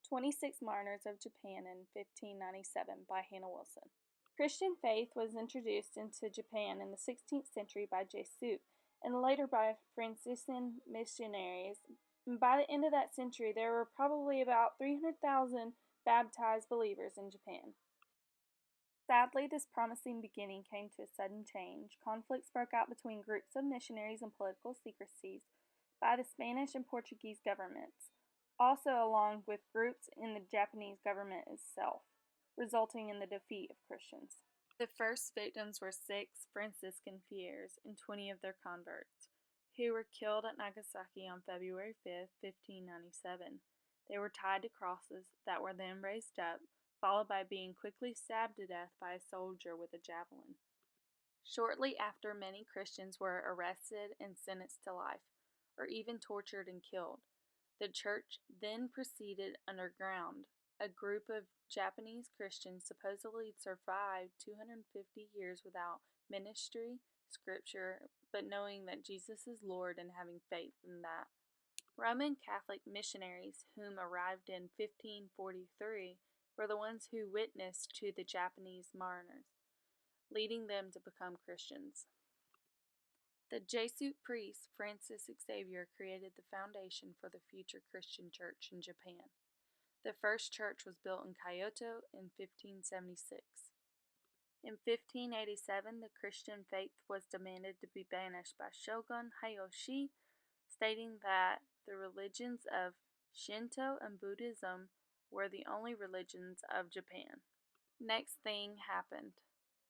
26 Martyrs of Japan in 1597 by Hannah Wilson. Christian faith was introduced into Japan in the 16th century by Jesuits and later by Franciscan missionaries. By the end of that century, there were probably about 300,000 baptized believers in Japan. Sadly, this promising beginning came to a sudden change. Conflicts broke out between groups of missionaries and political secrecies by the Spanish and Portuguese governments, also along with groups in the Japanese government itself, resulting in the defeat of Christians. The first victims were 6 Franciscan friars and 20 of their converts, who were killed at Nagasaki on February 5, 1597. They were tied to crosses that were then raised up, followed by being quickly stabbed to death by a soldier with a javelin. Shortly after, many Christians were arrested and sentenced to life, or even tortured and killed. The church then proceeded underground. A group of Japanese Christians supposedly survived 250 years without ministry, scripture, but knowing that Jesus is Lord and having faith in that. Roman Catholic missionaries, whom arrived in 1543, were the ones who witnessed to the Japanese martyrs, leading them to become Christians. The Jesuit priest Francis Xavier created the foundation for the future Christian church in Japan. The first church was built in Kyoto in 1576. In 1587, the Christian faith was demanded to be banished by Shogun Hideyoshi, stating that the religions of Shinto and Buddhism were the only religions of Japan. Next thing happened.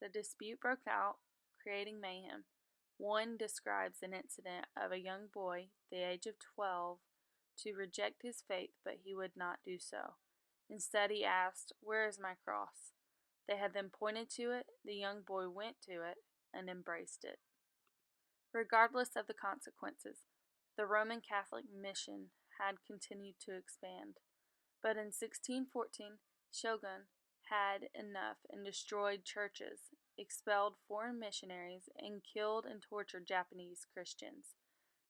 The dispute broke out, creating mayhem. One describes an incident of a young boy, the age of 12, to reject his faith, but he would not do so. Instead, he asked, "Where is my cross?" They had then pointed to it. The young boy went to it and embraced it. Regardless of the consequences, the Roman Catholic mission had continued to expand. But in 1614, Shogun had enough and destroyed churches, expelled foreign missionaries, and killed and tortured Japanese Christians.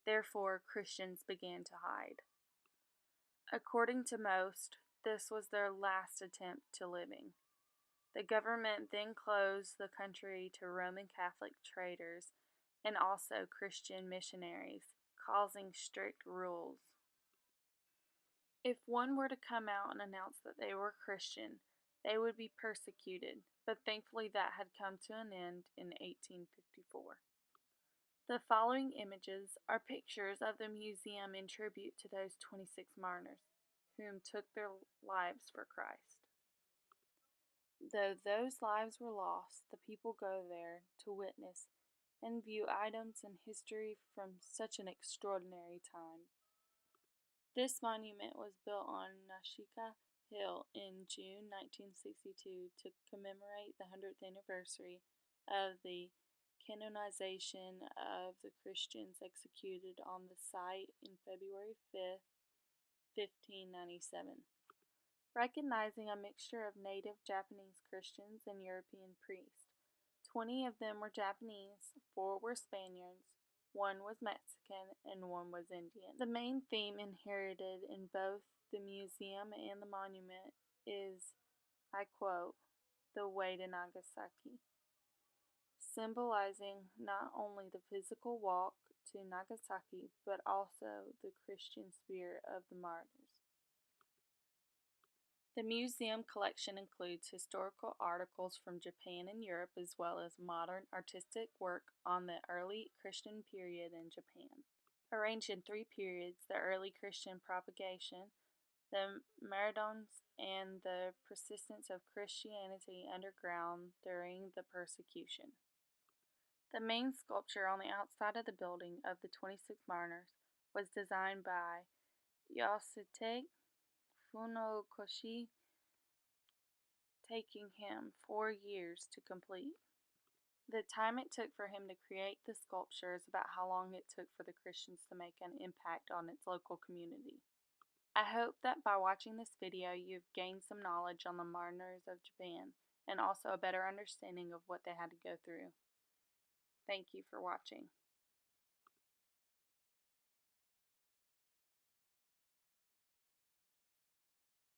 Therefore, Christians began to hide. According to most, this was their last attempt to living. The government then closed the country to Roman Catholic traders and also Christian missionaries, causing strict rules. If one were to come out and announce that they were Christian, they would be persecuted, but thankfully that had come to an end in 1854. The following images are pictures of the museum in tribute to those 26 martyrs, whom took their lives for Christ. Though those lives were lost, the people go there to witness and view items in history from such an extraordinary time. This monument was built on Nashika Hill in June 1962 to commemorate the 100th anniversary of the canonization of the Christians executed on the site in February 5, 1597. Recognizing a mixture of native Japanese Christians and European priests. 20 of them were Japanese, 4 were Spaniards, 1 was Mexican, and 1 was Indian. The main theme inherited in both the museum and the monument is, I quote, "the way to Nagasaki," symbolizing not only the physical walk to Nagasaki, but also the Christian spirit of the martyrs. The museum collection includes historical articles from Japan and Europe, as well as modern artistic work on the early Christian period in Japan. Arranged in 3 periods: the early Christian propagation, the Martyrdom, and the persistence of Christianity underground during the persecution. The main sculpture on the outside of the building of the 26 martyrs was designed by Yosuke Funakoshi, taking him 4 years to complete. The time it took for him to create the sculpture is about how long it took for the Christians to make an impact on its local community. I hope that by watching this video you've gained some knowledge on the Martyrs of Japan and also a better understanding of what they had to go through. Thank you for watching.